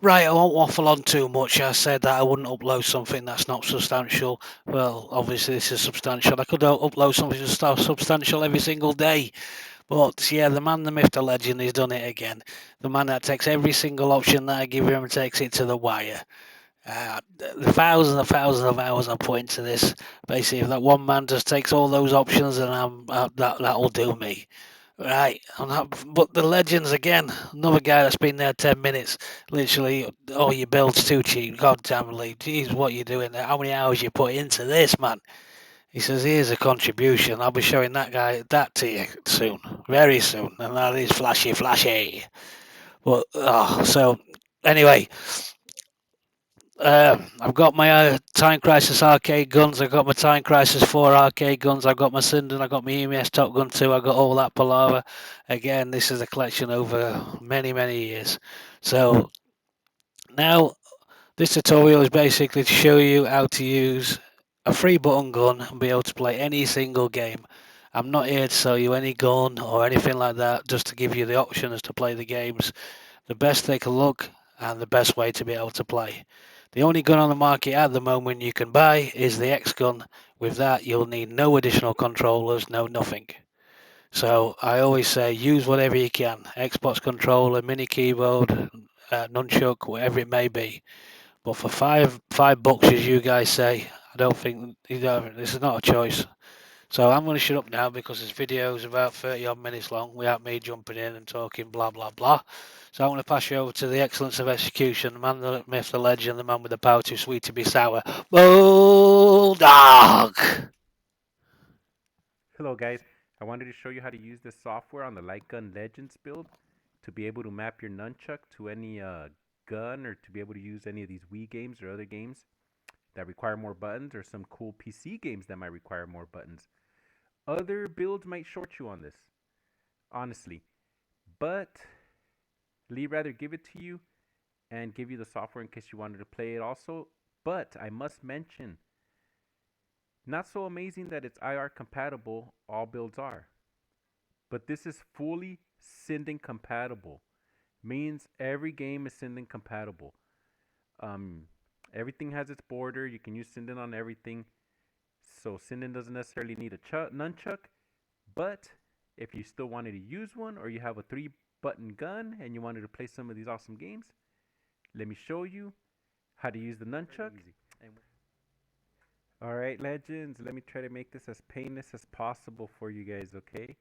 Right, I won't waffle on too much. I said that I wouldn't upload something that's not substantial. Well, obviously this is substantial. I could upload something substantial every single day. But yeah, the man, the myth, the legend, he's done it again. The man that takes every single option that I give him and takes it to the wire. The thousands and thousands of hours I put into this. Basically, if that one man just takes all those options, and that'll do me. Right, but the legends again. Another guy that's been there 10 minutes. Literally, oh, your build's too cheap. God damn, Lee. Jeez, what you doing there? How many hours you put into this, man? He says, here's a contribution. I'll be showing that guy that to you soon, very soon, and that is flashy, flashy. But so anyway, I've got my Time Crisis arcade guns. I've got my Time Crisis 4 arcade guns. I've got my Sinden. I've got my EMS Top Gun 2. I've got all that palaver. Again, this is a collection over many, many years. So now this tutorial is basically to show you how to use a free button gun and be able to play any single game. I'm not here to sell you any gun or anything like that, just to give you the options to play the games the best they can look and the best way to be able to play. The only gun on the market at the moment you can buy is the X gun. With that, you'll need no additional controllers, no nothing. So I always say use whatever you can: Xbox controller, mini keyboard, nunchuck, whatever it may be. But for $5, as you guys say, I don't think this is not a choice. So I'm going to shut up now because this video is about 30 odd minutes long without me jumping in and talking blah blah blah. So I'm going to pass you over to the excellence of execution, the man, the myth, the legend, the man with the power too sweet to be sour, BullDog. Hello guys, I wanted to show you how to use this software on the Light Gun Legends build to be able to map your nunchuck to any gun, or to be able to use any of these Wii games or other games that require more buttons, or some cool PC games that might require more buttons. Other builds might short you on this, honestly, but Lee rather give it to you and give you the software in case you wanted to play it also. But I must mention, not so amazing that it's IR compatible, all builds are. But this is fully Sinden compatible. Means every game is Sinden compatible. Um, Everything has its border. You can use Sinden on everything. So Sinden doesn't necessarily need a nunchuck. But if you still wanted to use one, or you have a 3-button gun and you wanted to play some of these awesome games, let me show you how to use the nunchuck. Alright, legends, let me try to make this as painless as possible for you guys, okay?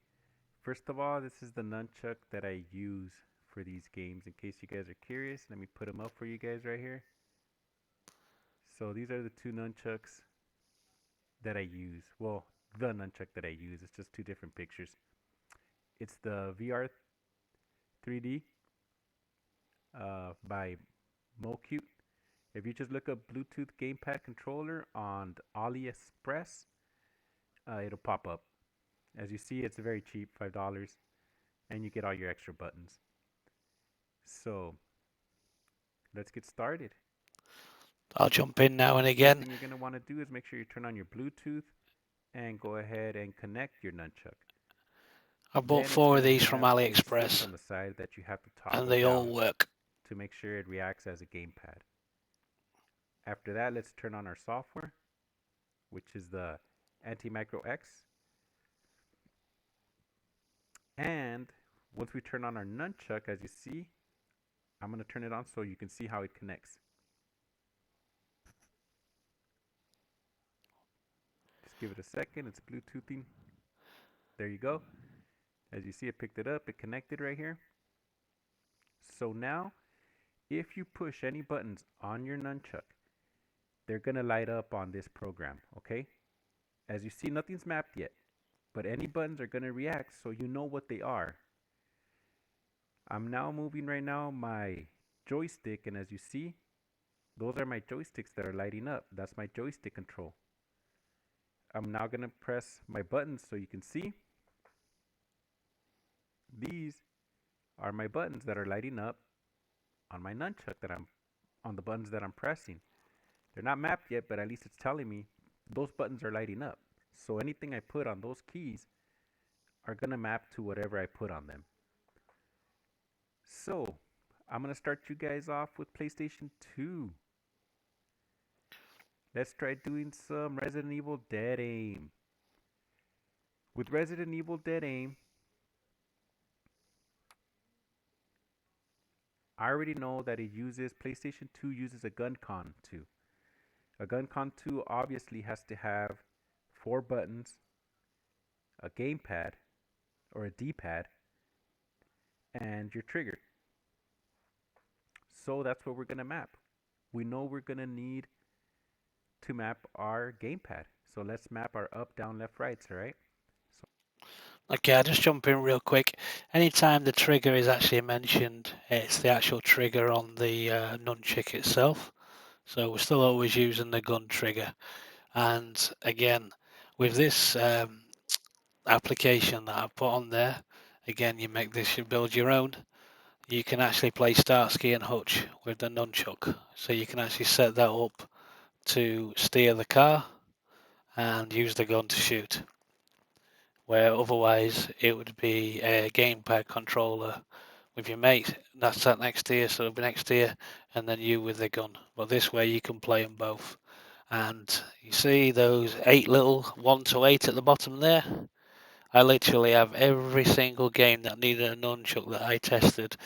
First of all, this is the nunchuck that I use for these games. In case you guys are curious, let me put them up for you guys right here. So these are the two nunchucks that I use. Well, the nunchuck that I use. It's just two different pictures. It's the VR 3D by MoCute. If you just look up Bluetooth gamepad controller on AliExpress, it'll pop up. As you see, it's very cheap, $5, and you get all your extra buttons. So let's get started. I'll jump in now and First again. thing you're going to want to do is make sure you turn on your Bluetooth and go ahead and connect your nunchuck. I bought 4 of these from AliExpress On the side that you have to and toggle they all down work. to make sure it reacts as a gamepad. After that, let's turn on our software, which is the Anti-Macro X. And once we turn on our nunchuck, as you see, I'm going to turn it on so you can see how it connects. Just give it a second. It's Bluetoothing. There you go. As you see, it picked it up. It connected right here. So now, if you push any buttons on your nunchuck, they're going to light up on this program, okay? As you see, nothing's mapped yet, but any buttons are going to react so you know what they are. I'm now moving right now my joystick, and as you see, those are my joysticks that are lighting up. That's my joystick control. I'm now going to press my buttons so you can see. These are my buttons that are lighting up on my nunchuck, on the buttons that I'm pressing. They're not mapped yet, but at least it's telling me those buttons are lighting up. So anything I put on those keys are going to map to whatever I put on them. So I'm gonna start you guys off with PlayStation 2. Let's try doing some Resident Evil Dead Aim. With Resident Evil Dead Aim, I already know that PlayStation 2 uses a GunCon 2. A GunCon 2 obviously has to have 4 buttons, a gamepad or a D-pad, and your trigger. So that's what we're gonna map. We know we're gonna need to map our gamepad. So let's map our up, down, left, rights, alright? So Okay, I'll just jump in real quick. Anytime the trigger is actually mentioned, it's the actual trigger on the nunchuck itself. So we're still always using the gun trigger. And again, with this application that I've put on there, again, you build your own. You can actually play Starsky and Hutch with the nunchuck. So you can actually set that up to steer the car and use the gun to shoot. Where otherwise it would be a gamepad controller with your mate that's sat next to you, so it'll be next to you, and then you with the gun. But this way you can play them both. And you see those 8 little 1 to 8 at the bottom there? I literally have every single game that needed a nunchuck that I tested,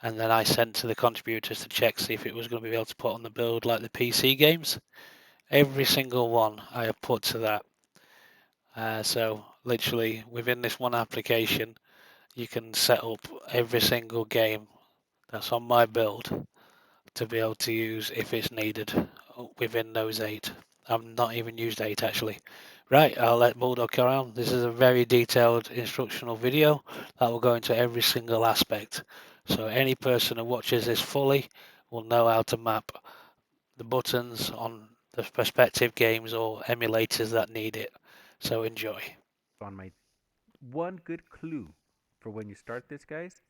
and then I sent to the contributors to check, see if it was going to be able to put on the build like the PC games. Every single one I have put to that. So literally within this one application, you can set up every single game that's on my build to be able to use if it's needed within those 8. I've not even used 8 actually. Right, I'll let BullDog carry on. This is a very detailed instructional video that will go into every single aspect. So any person who watches this fully will know how to map the buttons on the respective games or emulators that need it. So enjoy. on my one good clue for when you start this, guys,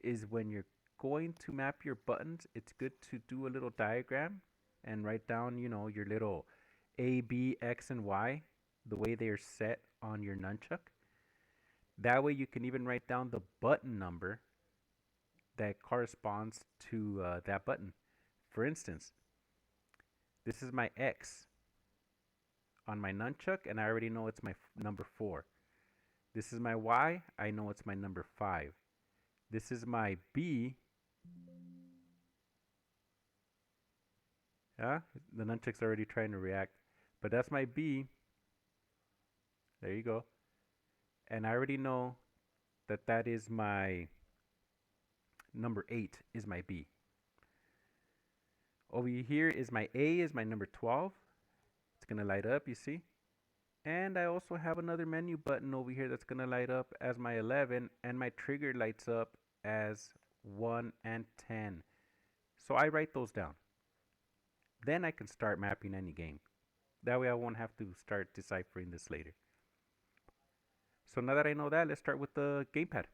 is when you're going to map your buttons, it's good to do a little diagram and write down, your little A, B, X, and Y, the way they are set on your nunchuck. That way you can even write down the button number that corresponds to that button. For instance, this is my X on my nunchuck, and I already know it's my number 4. This is my Y, I know it's my number 5. This is my B. Yeah, the nunchuck's already trying to react. But that's my B. There you go. And I already know that that is my number 8 is my B. Over here is my A is my number 12. It's going to light up, you see. And I also have another menu button over here that's going to light up as my 11. And my trigger lights up as 1 and 10. So I write those down. Then I can start mapping any game. That way I won't have to start deciphering this later. So now that I know that, let's start with the gamepad.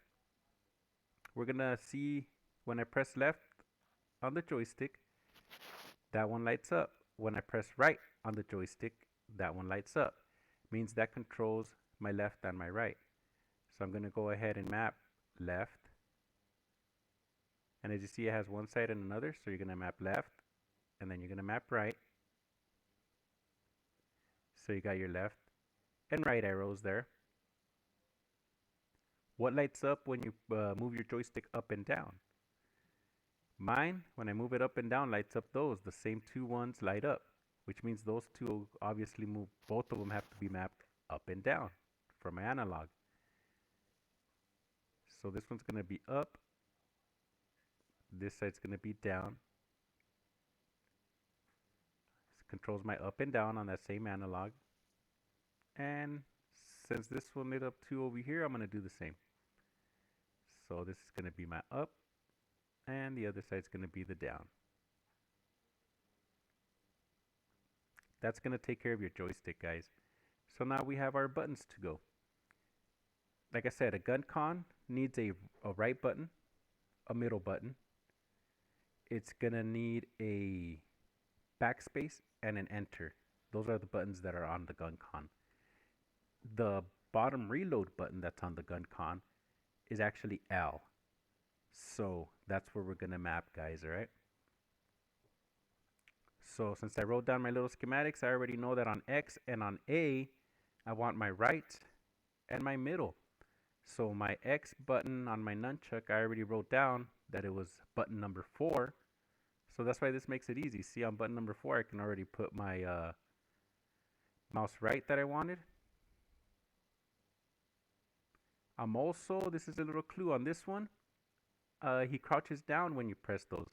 We're gonna see when I press left on the joystick, that one lights up. When I press right on the joystick, that one lights up. Means that controls my left and my right. So I'm gonna go ahead and map left. And as you see, it has one side and another. So you're gonna map left, and then you're gonna map right. So you got your left and right arrows there. What lights up when you move your joystick up and down? Mine, when I move it up and down, lights up those. The same 2 ones light up, which means those 2 obviously move. Both of them have to be mapped up and down for my analog. So this one's going to be up. This side's going to be down. This controls my up and down on that same analog. And since this one lit up 2 over here, I'm going to do the same. So this is going to be my up, and the other side's going to be the down. That's going to take care of your joystick, guys. So now we have our buttons to go. Like I said, a gun con needs a right button, a middle button. It's going to need a backspace and an enter. Those are the buttons that are on the gun con. The bottom reload button that's on the gun con is actually L. So that's where we're gonna map, guys. All right. So since I wrote down my little schematics, I already know that on X and on A, I want my right and my middle. So my X button on my nunchuck, I already wrote down that it was button number 4. So that's why this makes it easy. See, on button number 4, I can already put my mouse right that I wanted. I'm also, this is a little clue on this one, he crouches down when you press those.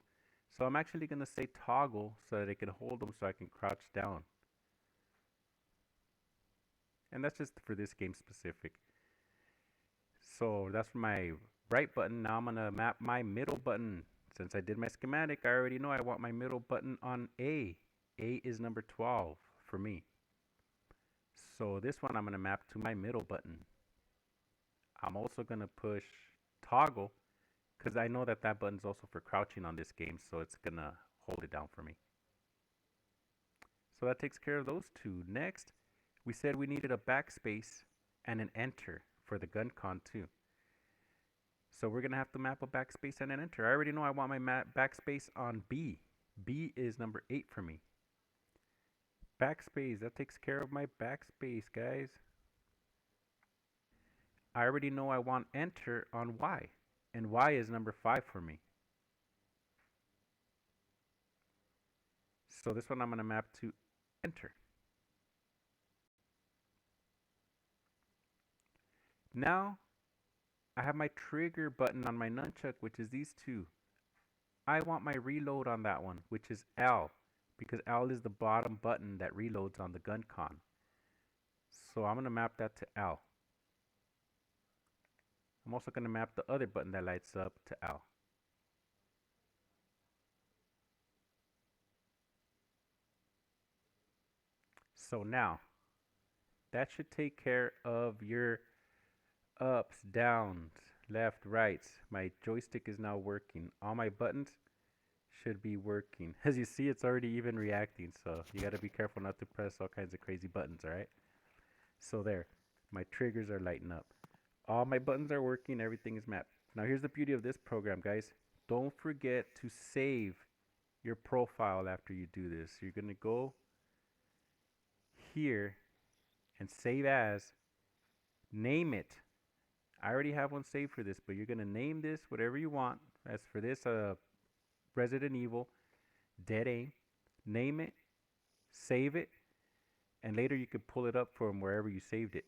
So I'm actually going to say toggle so that I can hold them so I can crouch down. And that's just for this game specific. So that's my right button. Now I'm going to map my middle button. Since I did my schematic, I already know I want my middle button on A. A is number 12 for me. So this one I'm going to map to my middle button. I'm also going to push toggle because I know that that button's also for crouching on this game, so it's going to hold it down for me. So that takes care of those two. Next, we said we needed a backspace and an enter for the gun con too. So we're going to have to map a backspace and an enter. I already know I want my backspace on B. B is number 8 for me. Backspace, that takes care of my backspace, guys. I already know I want enter on Y, and Y is number 5 for me. So this one I'm going to map to enter. Now I have my trigger button on my nunchuck, which is these two. I want my reload on that one, which is L, because L is the bottom button that reloads on the gun con. So I'm going to map that to L. I'm also going to map the other button that lights up to L. So now, that should take care of your ups, downs, left, rights. My joystick is now working. All my buttons should be working. As you see, it's already even reacting, so you got to be careful not to press all kinds of crazy buttons, all right? So there, my triggers are lighting up. All my buttons are working, everything is mapped. Now here's the beauty of this program, guys. Don't forget to save your profile after you do this. You're going to go here and save as, name it. I already have one saved for this, but you're going to name this whatever you want. As for this, Resident Evil, Dead Aim. Name it, save it, and later you can pull it up from wherever you saved it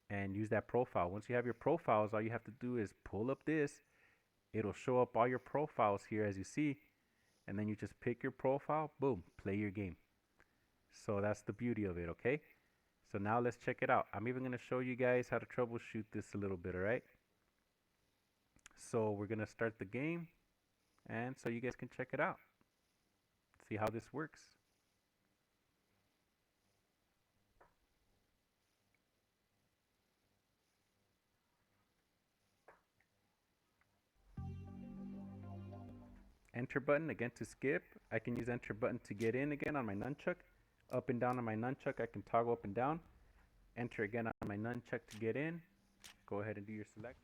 and use that profile. Once you have your profiles, all you have to do is pull up this. It'll show up all your profiles here as you see, and then you just pick your profile, boom, play your game. So that's the beauty of it, okay? So now let's check it out. I'm even going to show you guys how to troubleshoot this a little bit, alright? So we're going to start the game, and so you guys can check it out. See how this works. Enter button again to skip. I can use enter button to get in again on my nunchuck. Up and down on my nunchuck, I can toggle up and down. Enter again on my nunchuck to get in. Go ahead and do your select.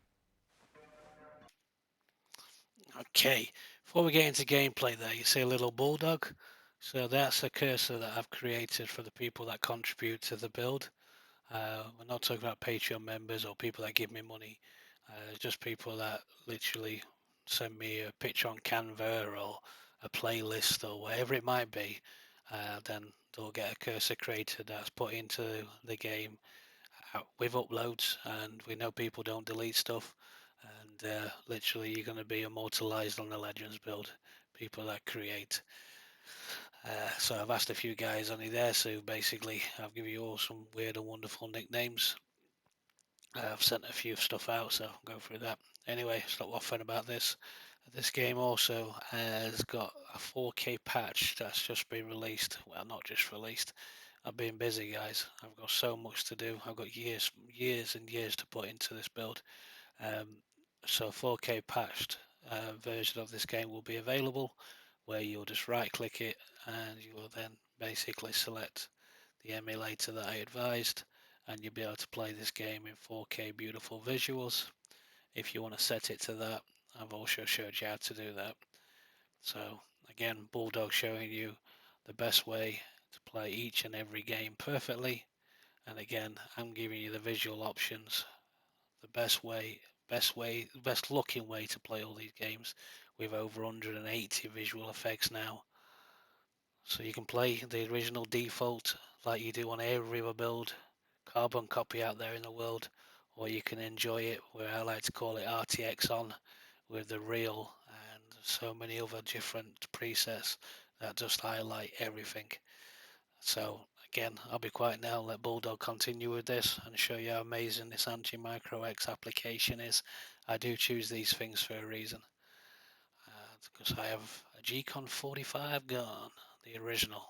Okay, before we get into gameplay there, you see a little bulldog. So that's a cursor that I've created for the people that contribute to the build. We're not talking about Patreon members or people that give me money. Just people that literally send me a picture on Canva or a playlist or whatever it might be. Then they'll get a cursor created that's put into the game with uploads, and we know people don't delete stuff, and literally you're going to be immortalized on the Legends build, people that create. So I've asked a few guys on there, so basically I've given you all some weird and wonderful nicknames. I've sent a few stuff out, so I'll go through that. Anyway, stop waffling about this. This game also has got a 4K patch that's just been released. Well, not just released. I've been busy, guys. I've got so much to do. I've got years and years to put into this build. So 4K patched version of this game will be available, where you'll just right click it and you will then basically select the emulator that I advised, and you'll be able to play this game in 4K beautiful visuals. If you want to set it to that, I've also showed you how to do that. So again, BullDog showing you the best way to play each and every game perfectly. And again, I'm giving you the visual options, the best looking way to play all these games with over 180 visual effects now. So you can play the original default like you do on every other build, carbon copy out there in the world, or you can enjoy it where I like to call it RTX on with the real and so many other different presets that just highlight everything. So again, I'll be quiet now, let BullDog continue with this and show you how amazing this anti-micro X application is. I do choose these things for a reason. Because I have a G-Con 45 gun, the original,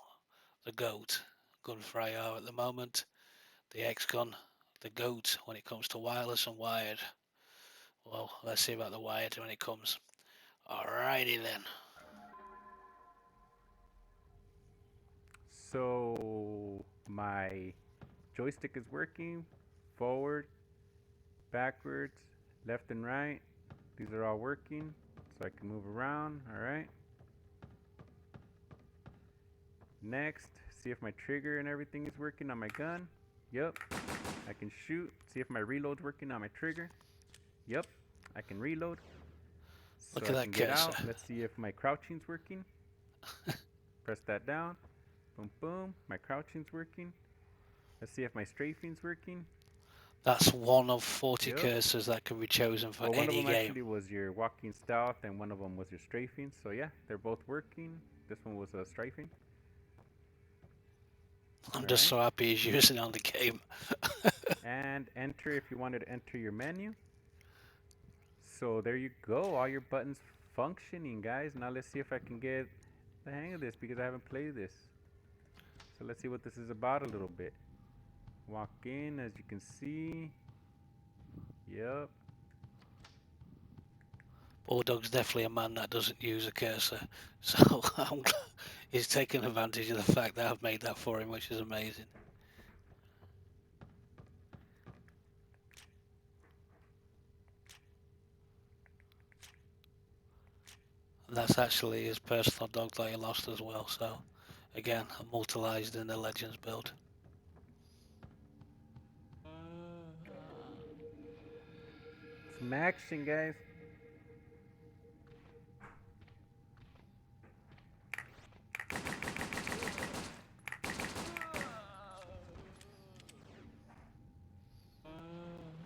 the GOAT, gun for IR at the moment, the X-Gun, the GOAT when it comes to wireless and wired. Well, let's see about the wired when it comes. Alrighty then. So my joystick is working, forward, backwards, left and right. These are all working, so I can move around. All right. Next, see if my trigger and everything is working on my gun. Yep. I can shoot. See if my reload's working on my trigger. Yep. I can reload. So Look I at can that get cursor. out. Let's see if my crouching's working. Press that down. Boom, boom. My crouching's working. Let's see if my strafing's working. That's one of 40 Yep. cursors that can be chosen for Well, one of any them game. actually was your walking stealth, and one of them was your strafing. So yeah, they're both working. This one was a strafing. I'm just Right. so happy he's using it on the game. And enter if you wanted to enter your menu. So there you go, all your buttons functioning, guys. Now let's see if I can get the hang of this because I haven't played this. So let's see what this is about a little bit. Walk in, as you can see. Yep. BullDog's definitely a man that doesn't use a cursor, so he's taking advantage of the fact that I've made that for him, which is amazing. And that's actually his personal dog that he lost as well, so again, immortalized in the Legends build. Some action, guys.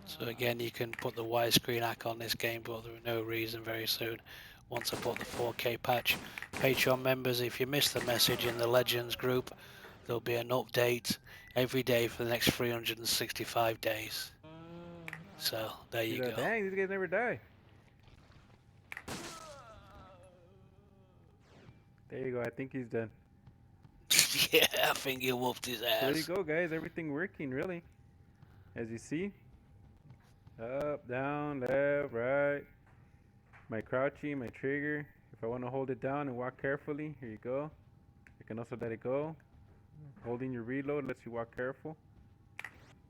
So again, you can put the widescreen hack on this game, but there are no reason very soon. Once I put the 4K patch, Patreon members, if you missed the message in the Legends group, there'll be an update every day for the next 365 days. So there He's you like, go. dang, these guys never die. There you go. I think he's done. Yeah, I think he whooped his So there you ass. go, guys. Everything working, really. As you see. Up, down, left, right. My crouching, my trigger. If I want to hold it down and walk carefully, here you go. You can also let it go. Holding your reload lets you walk careful.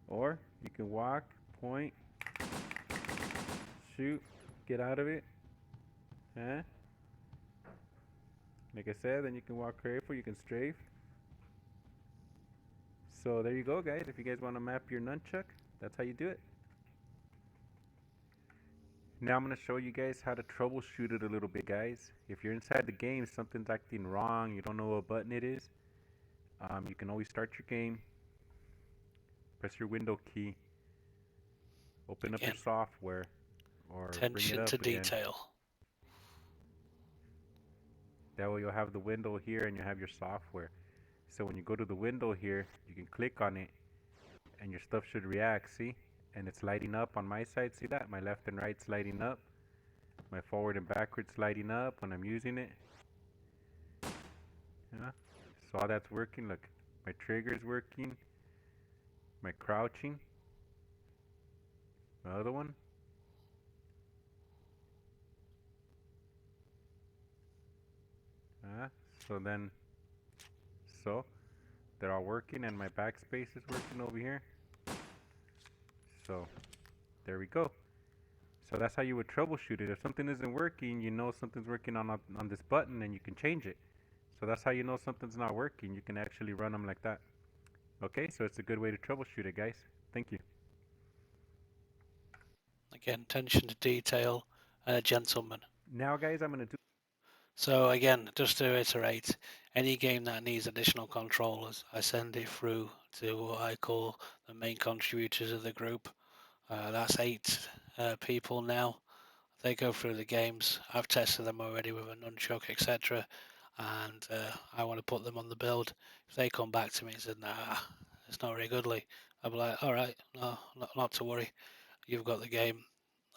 Or you can walk, point, shoot, get out of it. Huh? Like I said, then you can walk careful, you can strafe. So there you go, guys. If you guys want to map your nunchuck, that's how you do it. Now I'm going to show you guys how to troubleshoot it a little bit, guys. If you're inside the game, something's acting wrong, you don't know what button it is, you can always start your game, press your window key, open up your Again, software, or bring it attention to up again. detail. That way you'll have the window here and you have your software. So when you go to the window here, you can click on it and your stuff should react, see? And it's lighting up on my side, see that? My left and right's lighting up. My forward and backwards lighting up when I'm using it. Yeah. So all that's working, look. My trigger's working. My crouching. The other one. Uh, so then, so they're all working and my backspace is working over here. So there we go. So that's how you would troubleshoot it. If something isn't working, you know something's working on this button and you can change it. So that's how you know something's not working. You can actually run them like that. Okay, so it's a good way to troubleshoot it, guys. Thank you. Again, attention to detail and a gentleman. Now, guys, I'm going to do. So again, just to reiterate, any game that needs additional controllers, I send it through to what I call the main contributors of the group. That's 8 people now. They go through the games. I've tested them already with a nunchuck, etc. And I want to put them on the build. If they come back to me and say, nah, it's not very goodly, I'll be like, all right, no, not to worry. You've got the game.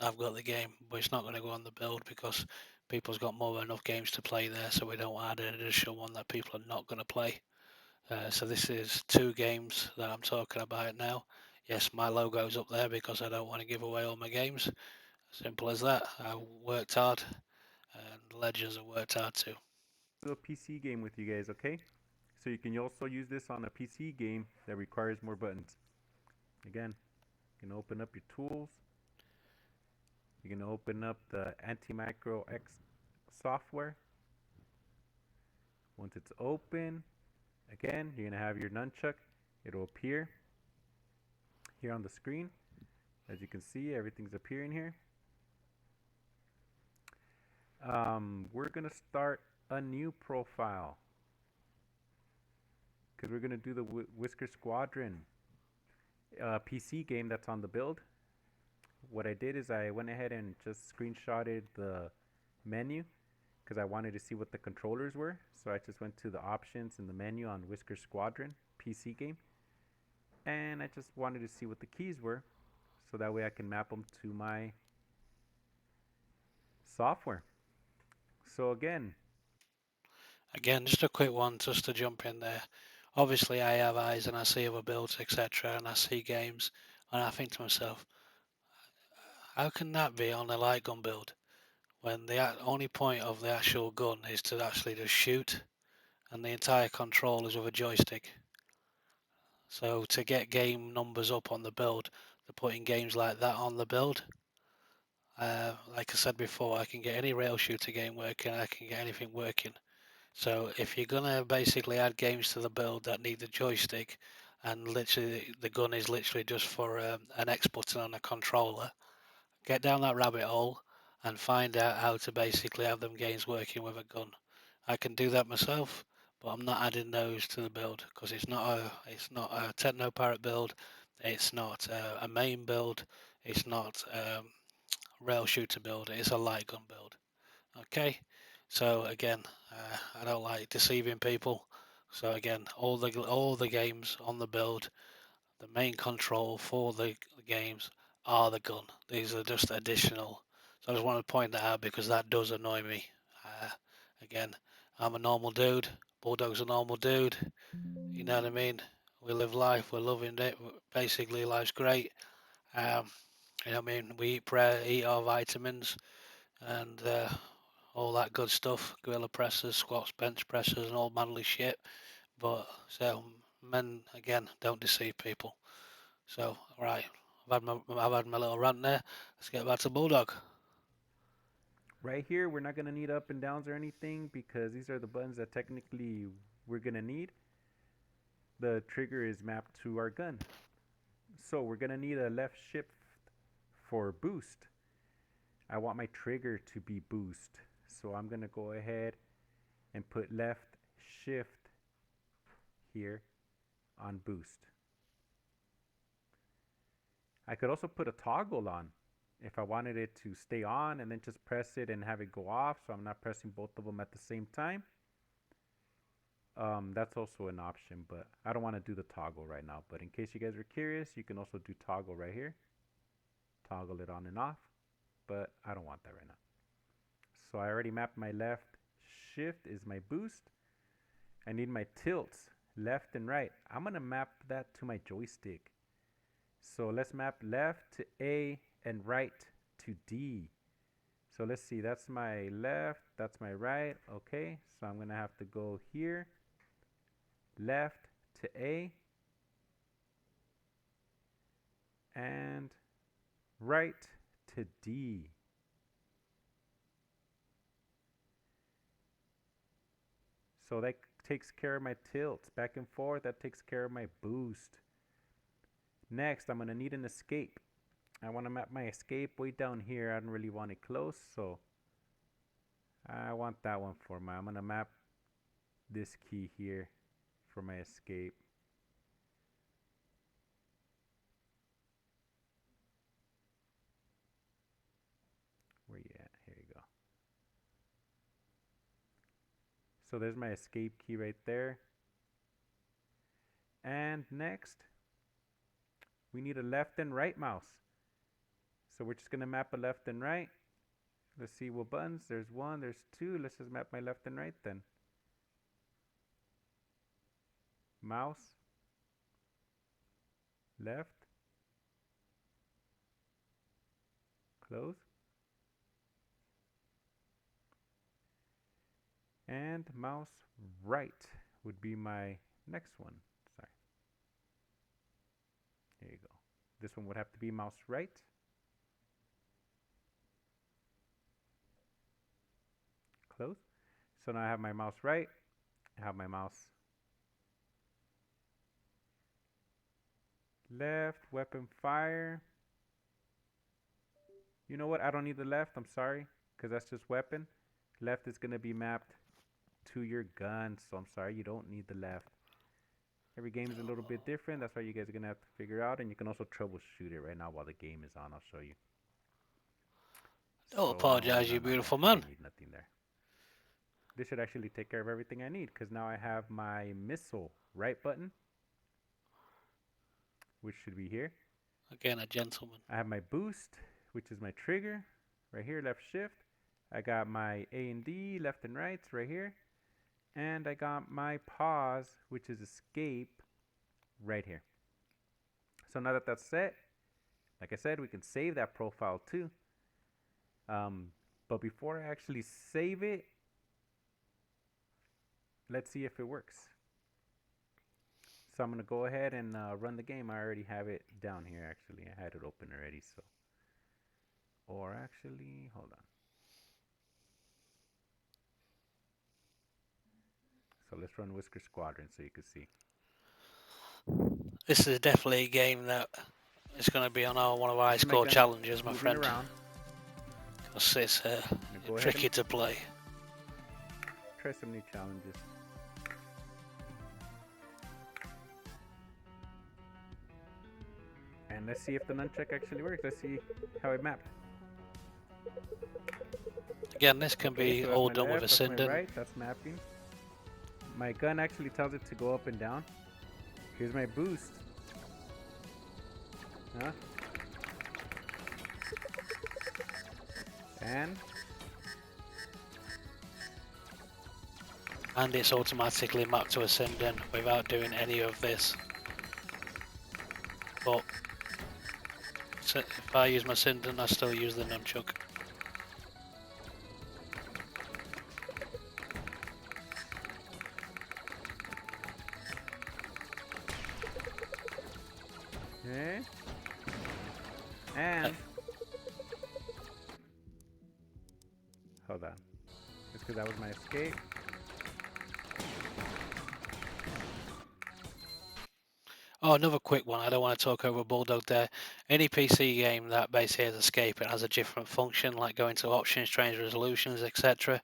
I've got the game, but it's not going to go on the build because people's got more than enough games to play there, so we don't add an additional one that people are not going to play. So this is 2 games that I'm talking about now. Yes, my logo's up there because I don't want to give away all my games. Simple as that. I worked hard, and Legends have worked hard too. A PC game with you guys, okay? So you can also use this on a PC game that requires more buttons. Again, you can open up your tools. You can open up the Antimicro X software. Once it's open, again, you're going to have your nunchuck. It'll appear here on the screen. As you can see, everything's appearing here. We're going to start a new profile because we're going to do the Whisker Squadron PC game that's on the build. What I did is I went ahead and just screenshotted the menu because I wanted to see what the controllers were. So I just went to the options in the menu on Whisker Squadron PC game, and I just wanted to see what the keys were so that way I can map them to my software. So again, just a quick one just to jump in there. Obviously, I have eyes and I see other builds, etc., and I see games, and I think to myself, how can that be on a light gun build when the only point of the actual gun is to actually just shoot, and the entire control is with a joystick? So to get game numbers up on the build, they're putting games like that on the build. Like I said before, I can get any rail shooter game working, I can get anything working. So if you're gonna basically add games to the build that need the joystick, and literally the gun is literally just for an X button on a controller, get down that rabbit hole and find out how to basically have them games working with a gun. I can do that myself, but I'm not adding those to the build because it's not a Techno Parrot build, it's not a main build, it's not rail shooter build, it's a light gun build. Okay, so again, I don't like deceiving people. So again, all the games on the build, the main control for the games are the gun. These are just additional. So I just want to point that out because that does annoy me. Uh, Again, I'm a normal dude. BullDog's a normal dude. You know what I mean? We live life. We're loving it. Basically, life's great. Um, you know what I mean? We eat our vitamins and all that good stuff. Gorilla presses, squats, bench presses, and all manly shit. But so men again don't deceive people. So right, I've had my little rant there. Let's get back to BullDog. right here, we're not going to need up and downs or anything because these are the buttons that technically we're going to need. The trigger is mapped to our gun. So we're going to need a left shift for boost. I want my trigger to be boost. So I'm going to go ahead and put left shift here on boost. I could also put a toggle on if I wanted it to stay on and then just press it and have it go off so I'm not pressing both of them at the same time. That's also an option, but I don't want to do the toggle right now. But in case you guys are curious, you can also do toggle right here. Toggle it on and off, but I don't want that right now. So I already mapped my left shift is my boost. I need my tilts, left and right. I'm going to map that to my joystick. So let's map left to A and right to D. So let's see, that's my left, that's my right. Okay, so I'm going to have to go here, left to A, and right to to D. So that takes care of my tilts. Back and forth, that takes care of my boost. Next, I'm going to need an escape. I want to map my escape way down here. I don't really want it close, so I want that one for I'm going to map this key here for my escape. Where you at? Here you go. So there's my escape key right there. And next, we need a left and right mouse. So we're just going to map a left and right. Let's see what buttons. There's one, there's two. Let's just map my left and right then. Mouse. Left. Close. And mouse right would be my next one. Sorry. There you go. This one would have to be mouse right. Close. So now I have my mouse right. I have my mouse left. Weapon fire. You know what? I don't need the left. I'm sorry. Because that's just weapon. Left is going to be mapped to your gun. So I'm sorry. You don't need the left. Every game is a little bit different. That's why you guys are going to have to figure out. And you can also troubleshoot it right now while the game is on. I'll show you. Don't apologize, you beautiful man. I need nothing there. This should actually take care of everything I need, because now I have my missile right button, which should be here. Again, a gentleman. I have my boost, which is my trigger, right here, left shift. I got my A and D, left and right, right here. And I got my pause, which is escape, right here. So now that that's set, like I said, we can save that profile too. But before I actually save it, let's see if it works. So I'm going to go ahead and run the game. I already have it down here, actually. I had it open already, so. Or actually, hold on. So let's run Whisker Squadron so you can see. This is definitely a game that is going to be on one of our high score challenges, my friend. Because it's tricky to play. Try some new challenges. And let's see if the nunchuck actually works. Let's see how it mapped. Again, this can be so all done with a Sinden. Right, that's mapping. My gun actually tells it to go up and down. Here's my boost. Huh? And it's automatically mapped to a Sinden without doing any of this. But if I use my Sinden, I still use the Nunchuck. Okay. And hold on. Just because that was my escape. Oh, another quick one. I don't want to talk over BullDog there. Any PC game that basically has escape, it has a different function, like going to options, change resolutions, etc.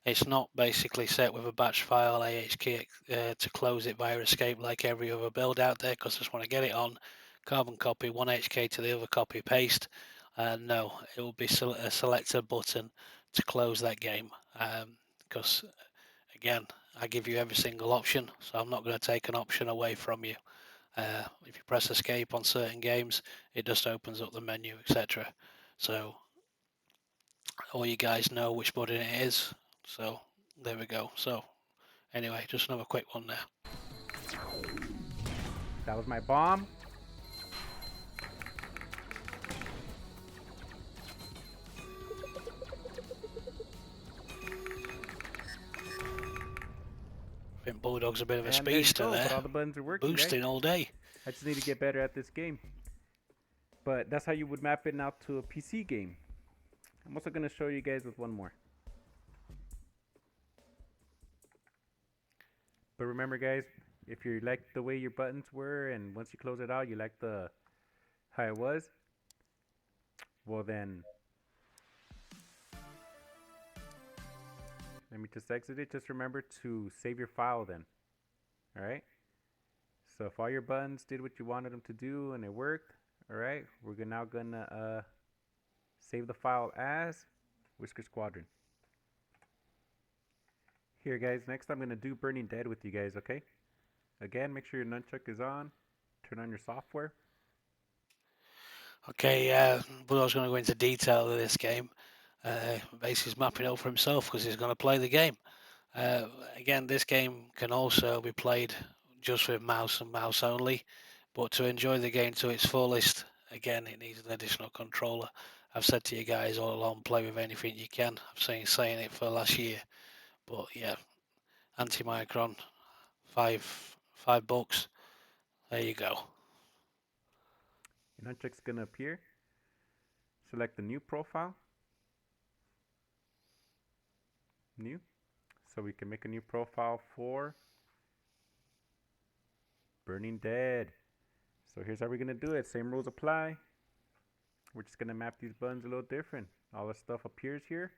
It's not basically set with a batch file AHK to close it via escape like every other build out there, because I just want to get it on, carbon copy, one HK to the other copy, paste. No, it will be a selector button to close that game, because again, I give you every single option, so I'm not going to take an option away from you. If you press escape on certain games, it just opens up the menu, etc. So all you guys know which button it is. So there we go. So anyway, just another quick one there. That was my bomb. I think BullDog's a bit of a speedster there. All the buttons are working, boosting all day. I just need to get better at this game. But that's how you would map it now to a PC game. I'm also going to show you guys with one more. But remember guys, if you like the way your buttons were and once you close it out you like the how it was, well then let me just exit it. Just remember to save your file then. Alright? So if all your buttons did what you wanted them to do and it worked, alright, we're now gonna save the file as Whisker Squadron. Here guys, next I'm gonna do Burning Dead with you guys, okay? Again, make sure your nunchuck is on. Turn on your software. Okay, but I was going to go into detail of this game. Basically, he's mapping it up for himself because he's going to play the game. Again, this game can also be played just with mouse and mouse only, but to enjoy the game to its fullest, again, it needs an additional controller. I've said to you guys all along, play with anything you can. I've been saying it for the last year, but yeah, anti-micron, $5. There you go. Your nunchuck's gonna appear. Select the new profile. New. So we can make a new profile for Burning Dead. So here's how we're gonna do it. Same rules apply. We're just gonna map these buttons a little different. All the stuff appears here.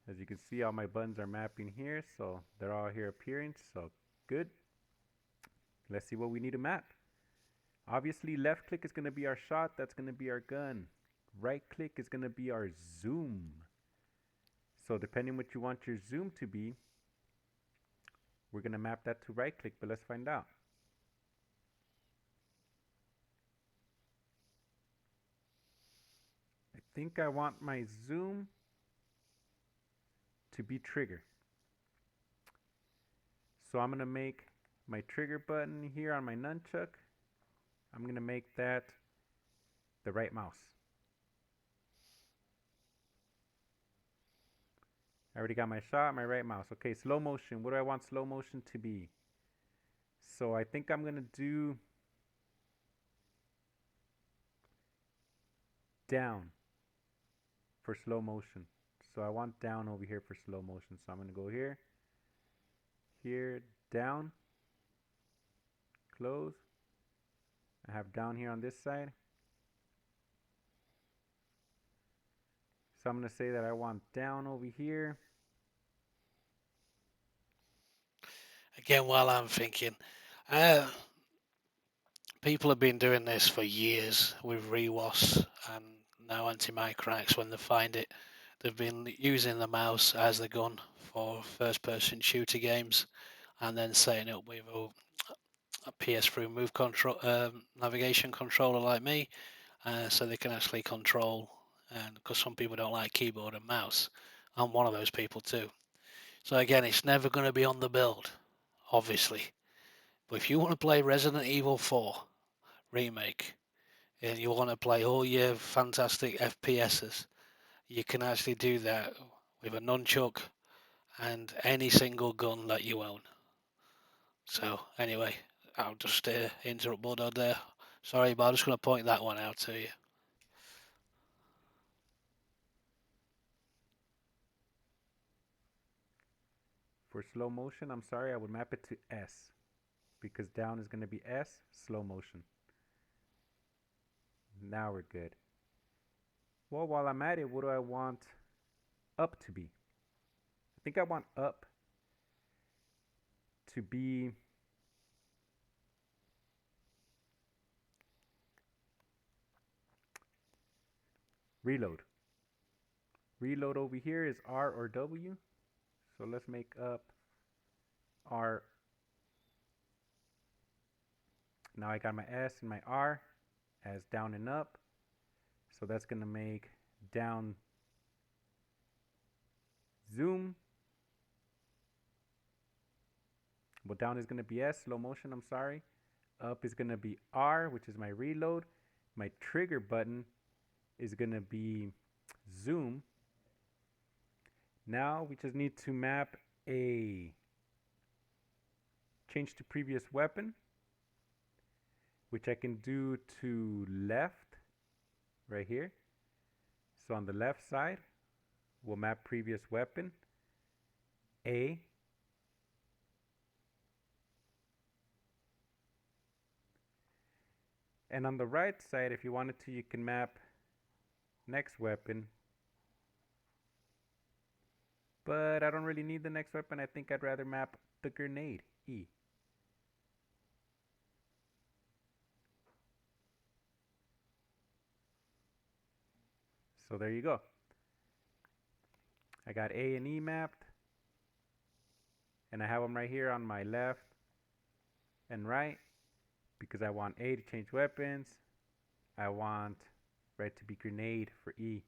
As you can see, all my buttons are mapping here, so they're all here appearing, so good. Let's see what we need to map. Obviously, left click is gonna be our shot, that's gonna be our gun. Right click is gonna be our zoom. So depending what you want your zoom to be, we're gonna map that to right click, but let's find out. I think I want my zoom to be trigger. So I'm gonna make my trigger button here on my nunchuck, I'm gonna make that the right mouse. I already got my shot, my right mouse. Okay, slow motion. What do I want slow motion to be? So I think I'm gonna do down for slow motion. So I want down over here for slow motion. So I'm gonna go here, here, down, close. I have down here on this side. So I'm gonna say that I want down over here. Again, while I'm thinking, people have been doing this for years with ReWAS and now anti-micronics. When they find it, they've been using the mouse as the gun for first-person shooter games, and then setting up with a PS3 move control navigation controller like me, so they can actually control. And because some people don't like keyboard and mouse, I'm one of those people too. So again, it's never going to be on the build, obviously. But if you want to play Resident Evil 4 remake and you want to play all your fantastic FPSs, you can actually do that with a nunchuck and any single gun that you own. So anyway, I'll just interrupt BullDog there. Sorry, but I'm just going to point that one out to you. For slow motion, I'm sorry, I would map it to S, because down is gonna be S, slow motion. Now we're good. Well, while I'm at it, what do I want up to be? I think I want up to be reload. Reload over here is R or W. So let's make up R. Now I got my S and my R as down and up. So that's going to make down zoom. Well, down is going to be S, slow motion, I'm sorry. Up is going to be R, which is my reload. My trigger button is going to be zoom. Now we just need to map a change to previous weapon, which I can do to left right here. So on the left side, we'll map previous weapon, A. And on the right side, if you wanted to, you can map next weapon. But I don't really need the next weapon. I think I'd rather map the grenade, E. So there you go. I got A and E mapped. And I have them right here on my left and right because I want A to change weapons. I want red to be grenade for E.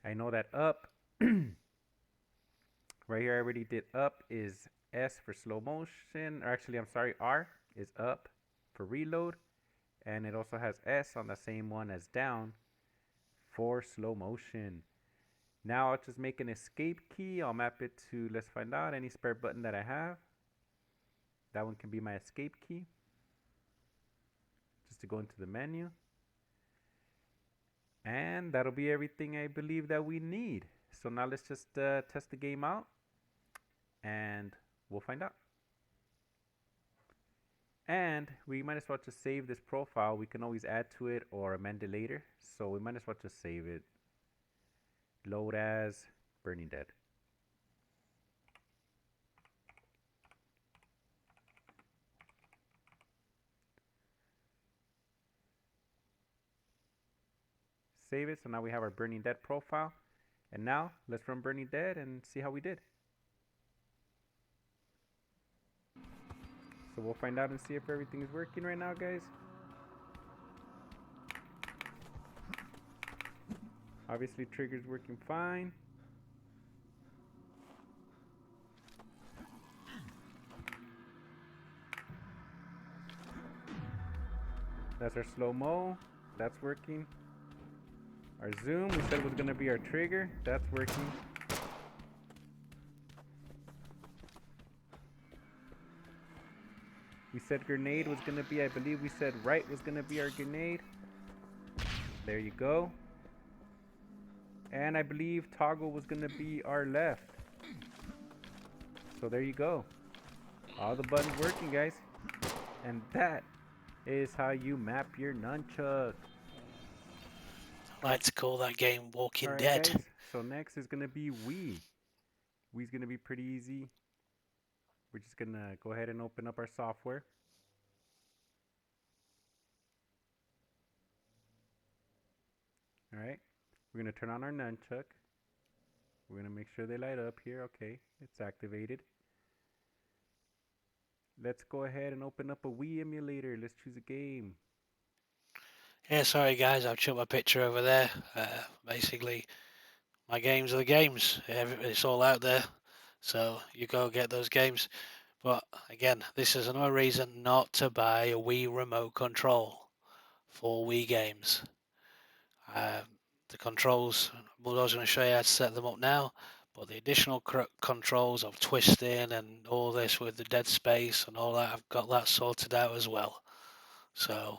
I know that up, right here I already did up is S for slow motion, or actually I'm sorry, R is up for reload. And it also has S on the same one as down for slow motion. Now I'll just make an escape key. I'll map it to, let's find out, any spare button that I have. That one can be my escape key. Just to go into the menu. And that'll be everything I believe that we need. So now let's just test the game out. And we'll find out. And we might as well just save this profile. We can always add to it or amend it later. So we might as well just save it. Load as Burning Dead. Save it. So now we have our Burning Dead profile. And now let's run Burning Dead and see how we did. So we'll find out and see if everything is working right now, guys. Obviously trigger's working fine. That's our slow-mo. That's working. Our zoom, we said was going to be our trigger. That's working. We said grenade was going to be, I believe we said right was going to be our grenade. There you go. And I believe toggle was going to be our left. So there you go. All the buttons working, guys. And that is how you map your nunchuck. I like to call that game Walking Alright, Dead. guys. So next is going to be Wii. Wii's going to be pretty easy. We're just going to go ahead and open up our software. Alright. We're going to turn on our nunchuck. We're going to make sure they light up here. Okay, it's activated. Let's go ahead and open up a Wii emulator. Let's choose a game. Yeah, sorry guys, I've chucked my picture over there. Basically, my games are the games. It's all out there. So you go get those games. But again, this is another reason not to buy a Wii remote control for Wii games. The controls, BullDog's going to show you how to set them up now, but the additional controls of twisting and all this with the dead space and all that, I've got that sorted out as well. So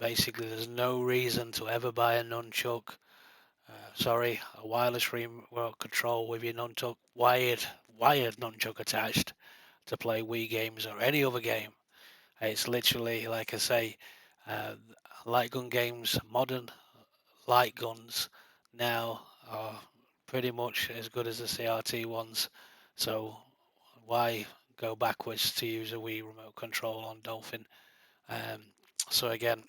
basically there's no reason to ever buy a nunchuck, a wireless remote control with your nunchuck, wired nunchuck attached to play Wii games or any other game. It's literally, like I say, light gun games, modern light guns now are pretty much as good as the CRT ones. So why go backwards to use a Wii remote control on Dolphin? So again,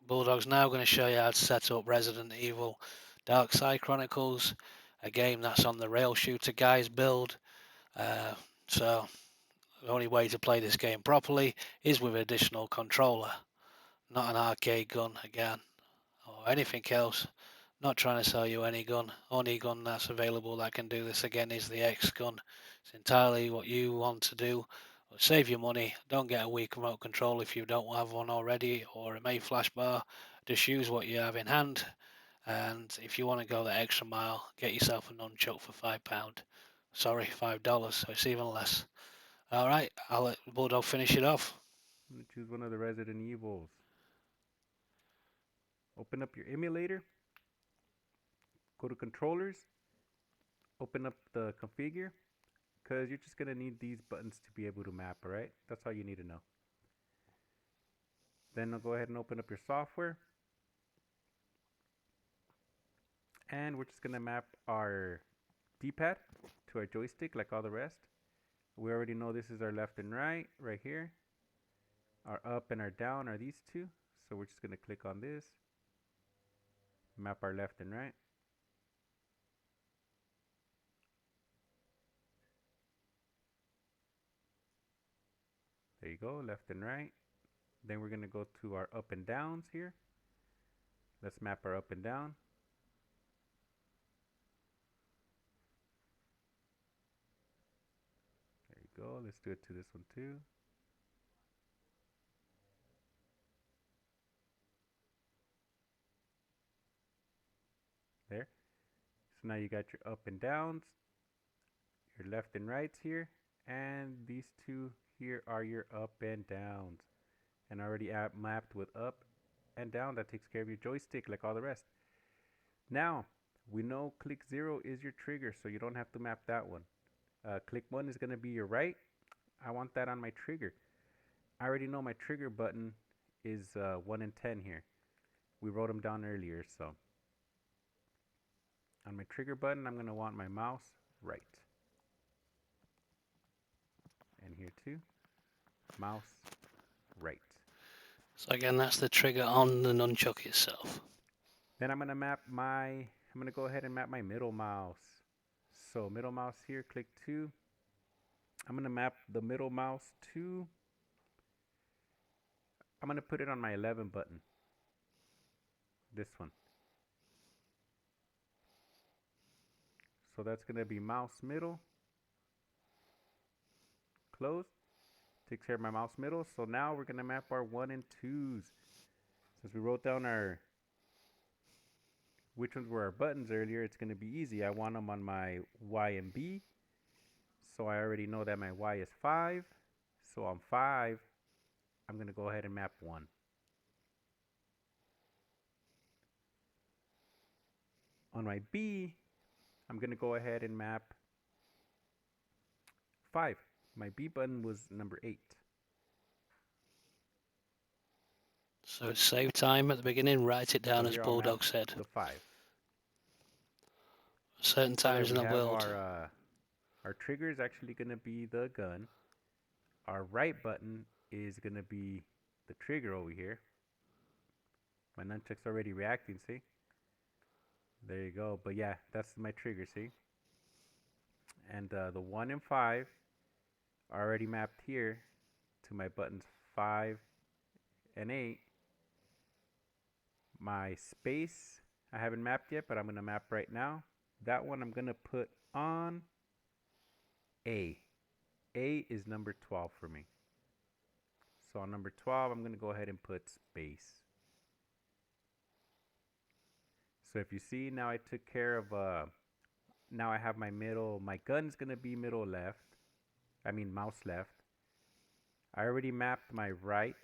BullDog's now going to show you how to set up Resident Evil Dark Side Chronicles, a game that's on the rail shooter guys build. So the only way to play this game properly is with an additional controller, not an arcade gun again, or anything else. Not trying to sell you any gun. Only gun that's available that can do this again is the X gun. It's entirely what you want to do. Save your money. Don't get a weak remote control if you don't have one already, or a main flash bar. Just use what you have in hand. And if you want to go that extra mile, get yourself a nunchuck for £5. Sorry, $5. So it's even less. All right, I'll let BullDog finish it off. I'm going to choose one of the Resident Evils. Open up your emulator, go to controllers, open up the configure, because you're just going to need these buttons to be able to map, alright? That's all you need to know. Then I'll go ahead and open up your software. And we're just going to map our D-pad to our joystick like all the rest. We already know this is our left and right here. Our up and our down are these two. So we're just going to click on this. Map our left and right. There you go, left and right. Then we're going to go to our up and downs here. Let's map our up and down. There you go. Let's do it to this one too. There. So now you got your up and downs, your left and rights here, and these two here are your up and downs. And already mapped with up and down. That takes care of your joystick like all the rest. Now, we know click 0 is your trigger, so you don't have to map that one. Click 1 is going to be your right. I want that on my trigger. I already know my trigger button is 1 and 10 here. We wrote them down earlier, so on my trigger button, I'm going to want my mouse right. And here too, mouse right. So again, that's the trigger on the nunchuck itself. Then I'm going to go ahead and map my middle mouse. So middle mouse here, click 2. I'm going to map the middle mouse to, I'm going to put it on my 11 button. This one. So that's going to be mouse middle. Close. Takes care of my mouse middle. So now we're going to map our 1 and 2s. Since we wrote down which ones were our buttons earlier, it's going to be easy. I want them on my Y and B. So I already know that my Y is 5. So on 5, I'm going to go ahead and map 1. On my B, I'm going to go ahead and map 5. My B button was number 8. So save time at the beginning, write it down So as here I'll map BullDog said. the 5. Certain So times in we the have world. our trigger is actually going to be the gun. Our right button is going to be the trigger over here. My nunchuck's already reacting, see? There you go. But yeah, that's my trigger, see? And the 1 and 5 are already mapped here to my buttons 5 and 8. My space, I haven't mapped yet, but I'm going to map right now. That one I'm going to put on A. A is number 12 for me. So on number 12, I'm going to go ahead and put space. So if you see, now I took care of, now I have my middle, my gun's going to be middle left. I mean mouse left. I already mapped my right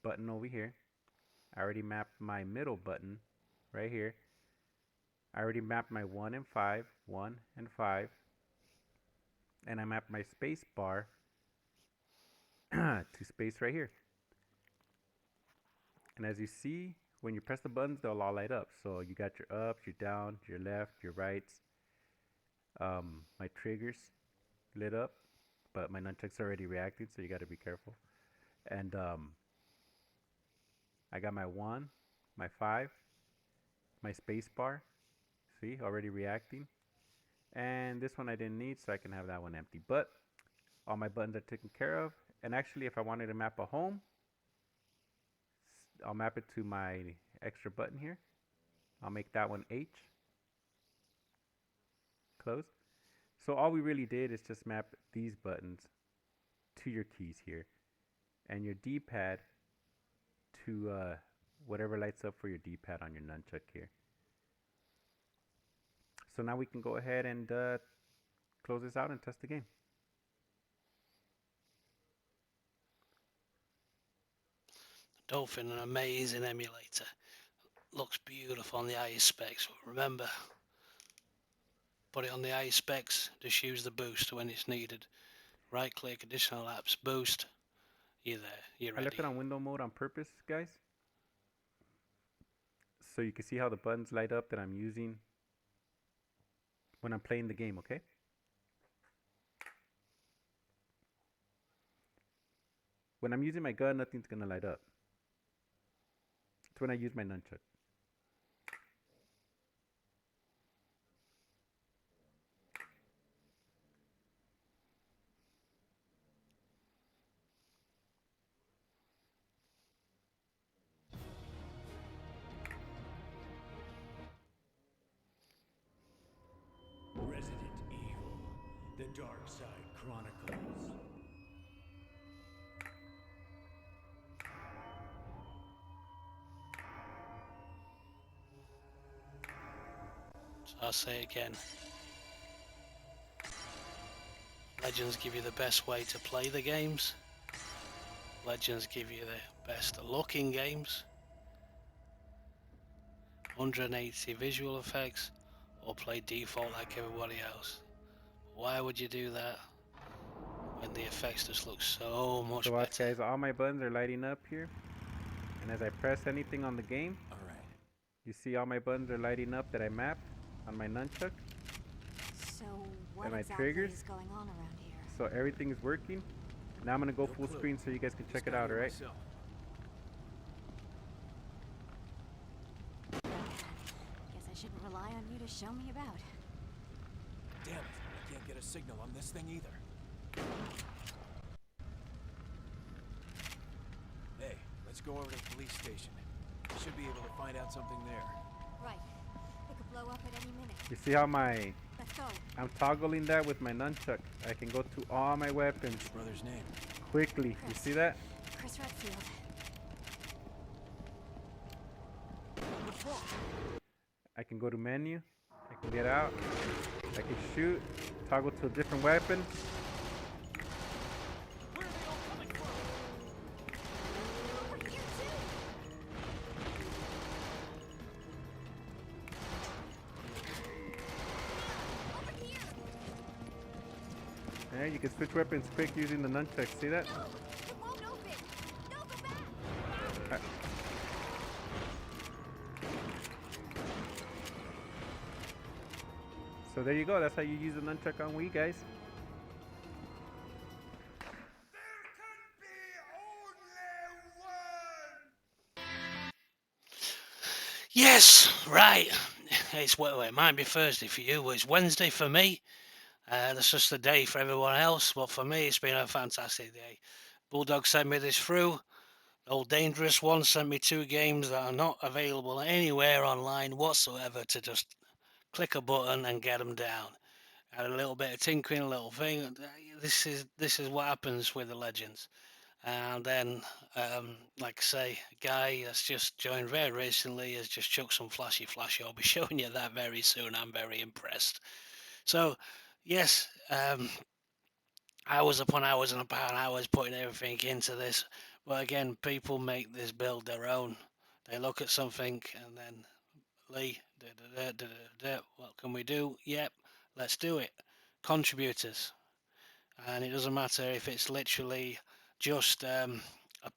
button over here. I already mapped my middle button right here. I already mapped my 1 and 5, 1 and 5. And I mapped my space bar to space right here. And as you see, when you press the buttons, they'll all light up. So you got your ups, your down, your left, your rights. My triggers lit up, but my nunchuck's already reacting, so you got to be careful. And I got my 1, my 5, my space bar. See, already reacting. And this one I didn't need, so I can have that one empty. But all my buttons are taken care of. And actually, if I wanted to map a home, I'll map it to my extra button here. I'll make that one H. Close. So all we really did is just map these buttons to your keys here. And your D-pad to whatever lights up for your D-pad on your nunchuck here. So now we can go ahead and close this out and test the game. Dolphin, an amazing emulator. Looks beautiful on the highest specs. Remember, put it on the highest specs, just use the boost when it's needed. Right click, additional apps, boost, you're there, you're I left ready. it on window mode on purpose, guys, so you can see how the buttons light up that I'm using when I'm playing the game, okay? When I'm using my gun, nothing's gonna light up. It's when I use my nunchuck. Resident Evil, The Dark Side Chronicles. So I'll say again, Legends give you the best way to play the games. Legends give you the best looking games. 180 visual effects, or play default like everybody else. Why would you do that when the effects just look so much So watch, better? guys, all my buttons are lighting up here, and as I press anything on the game, All right. you see all my buttons are lighting up that I mapped on my nunchuck. So what And my exactly triggers? is going on around here? So everything is working. Now I'm gonna go No full clue. screen so you guys can check Just it got out, here alright? myself. Guess I shouldn't rely on you to show me about. Damn it, I can't get a signal on this thing either. Hey, let's go over to the police station. I should be able to find out something there. Right. It could blow up at any minute. You see how my Let's go. I'm toggling that with my nunchuck. I can go to all my weapons Your brother's name? quickly. You see that? Chris Redfield. What's wrong? I can go to menu. I can get out. I can shoot. Toggle to a different weapon. Where are they all coming from? Over here too. Over here. Yeah, you can switch weapons quick using the nunchuck. See that? No, it won't open. No, go back. So there you go. That's how you use the nunchuck on Wii, guys. Yes, right. Well, it might be Thursday for you, it's Wednesday for me. That's just a day for everyone else, but for me, it's been a fantastic day. BullDog sent me this through. Old Dangerous One sent me 2 games that are not available anywhere online whatsoever to just click a button and get them down. Had a little bit of tinkering, a little thing. This is what happens with the Legends. And then, like I say, a guy that's just joined very recently has just chucked some flashy. I'll be showing you that very soon. I'm very impressed. So, yes, hours upon hours and upon hours putting everything into this. But again, people make this build their own. They look at something and then, Lee, what can we do? Yep, let's do it. Contributors. And it doesn't matter if it's literally just a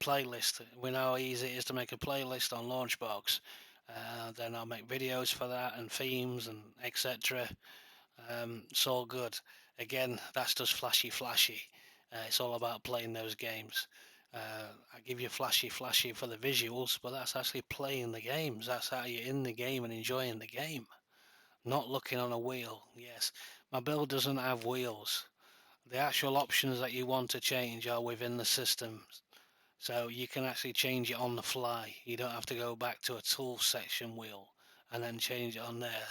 playlist. We know how easy it is to make a playlist on Launchbox. Then I'll make videos for that and themes and etc. It's all good. Again, that's just flashy. It's all about playing those games. I give you flashy for the visuals, but that's actually playing the games. That's how you're in the game and enjoying the game, not looking on a wheel. Yes, my build doesn't have wheels. The actual options that you want to change are within the system, so you can actually change it on the fly. You don't have to go back to a tool section wheel and then change it on there.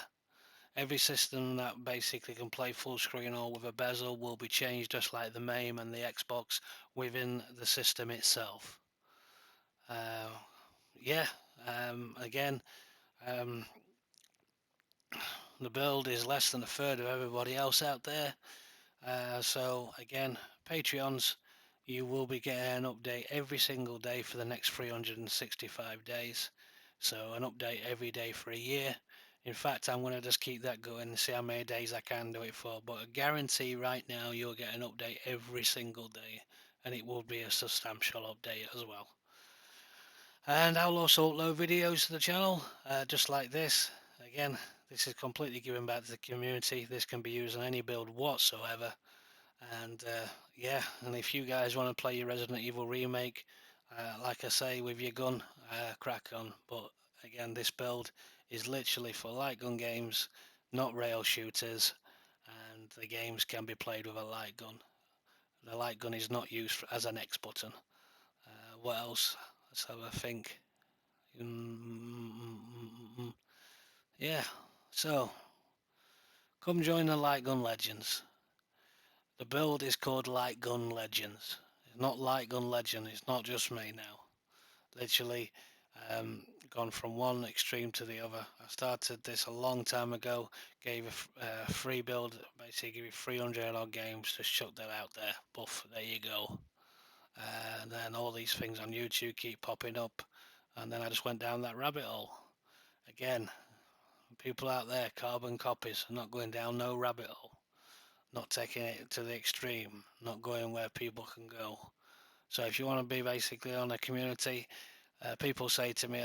Every system that basically can play full screen or with a bezel will be changed just like the MAME and the Xbox within the system itself. Uh, yeah, again, um, the build is less than a third of everybody else out there. So again, Patreons, you will be getting an update every single day for the next 365 days. So an update every day for a year. In fact, I'm going to just keep that going and see how many days I can do it for. But I guarantee right now you'll get an update every single day, and it will be a substantial update as well. And I'll also upload videos to the channel, just like this. Again, this is completely giving back to the community. This can be used on any build whatsoever. And yeah, and if you guys want to play your Resident Evil remake, like I say, with your gun, crack on. But again, this build is literally for light gun games, not rail shooters, and the games can be played with a light gun. The light gun is not used as an X button. What else? Let's have a think. Yeah, so come join the Light Gun Legends. The build is called Light Gun Legends. It's not Light Gun Legend, it's not just me now. Literally gone from one extreme to the other. I started this a long time ago, gave a free build, basically give you 300 odd games, just chuck that out there. Buff, there you go. And then all these things on YouTube keep popping up, and then I just went down that rabbit hole. Again, people out there, carbon copies, not going down no rabbit hole, not taking it to the extreme, not going where people can go. So if you want to be basically on a community, people say to me,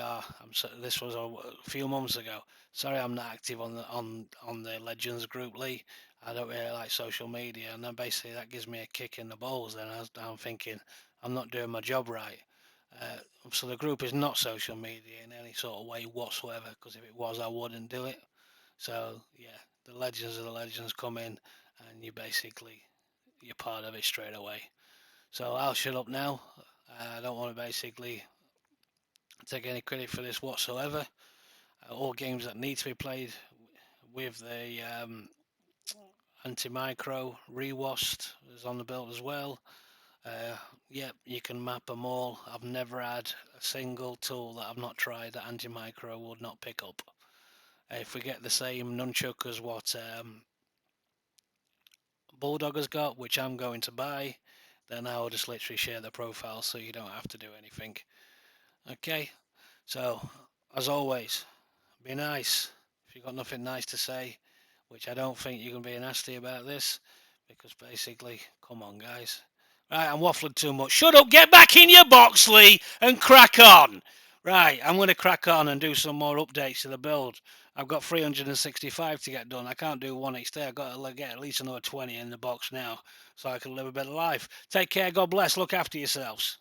this was a few months ago. Sorry, I'm not active on the Legends group, Lee. I don't really like social media, and then basically that gives me a kick in the balls. Then I'm thinking I'm not doing my job right. So the group is not social media in any sort of way whatsoever. Because if it was, I wouldn't do it. So yeah, the Legends of the Legends come in, and you're part of it straight away. So I'll shut up now. I don't want to basically take any credit for this whatsoever. All games that need to be played with the anti-micro rewashed is on the build as well. Yep, you can map them all. I've never had a single tool that I've not tried that anti-micro would not pick up. If we get the same nunchuk as what BullDog has got, which I'm going to buy, then I'll just literally share the profile so you don't have to do anything. Okay, so as always, be nice. If you've got nothing nice to say, which I don't think you can be nasty about this, because basically, come on, guys. Right, I'm waffling too much. Shut up, get back in your box, Lee, and crack on. Right, I'm going to crack on and do some more updates to the build. I've got 365 to get done. I can't do one each day. I've got to get at least another 20 in the box now so I can live a better life. Take care, God bless, look after yourselves.